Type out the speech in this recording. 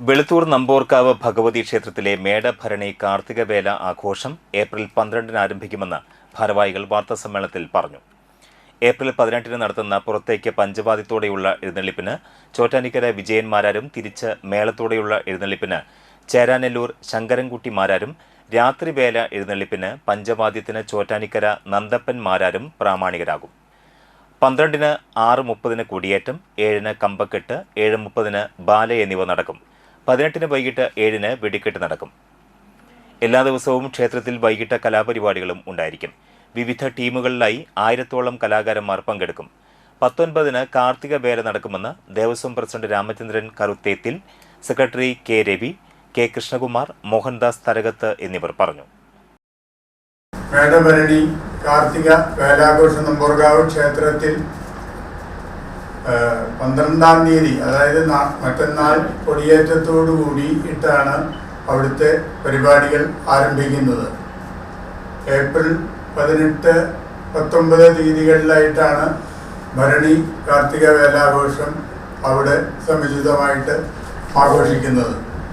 വെളുത്തൂർ നമ്പോർക്കാവ് ഭഗവതി ക്ഷേത്രത്തിലെ മേടഭരണി കാർത്തികവേല ആഘോഷം ഏപ്രിൽ 12-ന് ആരംഭിക്കുമെന്ന് ഭാരവാഹികൾ വാർത്താസമ്മേളനത്തിൽ പറഞ്ഞു. ഏപ്രിൽ 18-ന് നടത്തുന്ന പുറത്തേക്ക് പഞ്ചവാദ്യത്തോടെയുള്ള എഴുന്നള്ളിപ്പിന് ചോറ്റാനിക്കര വിജയന്മാരാരും തിരിച്ച് മേളത്തോടെയുള്ള എഴുന്നള്ളിപ്പിന് ചേരാനെല്ലൂർ ശങ്കരൻകുട്ടിമാരാരും രാത്രിവേല എഴുന്നള്ളിപ്പിന് പഞ്ചവാദ്യത്തിന് ചോറ്റാനിക്കര നന്ദപ്പന്മാരാരും പ്രാമാണികരാകും. 12-ന് 6:30-ന് കൊടിയേറ്റം, 7-ന് കമ്പക്കെട്ട്, 7:30-ന് ബാല എന്നിവ നടക്കും. 18-ന് വൈകിട്ട് 7-ന് വെടിക്കെട്ട് നടക്കും. എല്ലാ ദിവസവും ക്ഷേത്രത്തിൽ വൈകിട്ട് കലാപരിപാടികളും ഉണ്ടായിരിക്കും. വിവിധ ടീമുകളിലായി 1000-ഓളം കലാകാരന്മാർ പങ്കെടുക്കും. 19-ന് കാർത്തികവേല നടക്കുമെന്ന് Devaswom president Ramachandran Karuthethil, secretary K Ravi, K Krishnakumar, Mohandas Tharakath എന്നിവർ പറഞ്ഞു. മേടഭരണി കാർത്തിക വേലാഘോഷ നമ്പോർക്കാവ് ക്ഷേത്രത്തിൽ 12-ാം തീയതി, അതായത് മറ്റന്നാൾ കൊടിയേറ്റത്തോടു കൂടിയിട്ടാണ് അവിടുത്തെ പരിപാടികൾ ആരംഭിക്കുന്നത്. ഏപ്രിൽ 18, 19 തീയതികളിലായിട്ടാണ് ഭരണി കാർത്തിക വേലാഘോഷം അവിടെ സമുചിതമായിട്ട് ആഘോഷിക്കുന്നത്.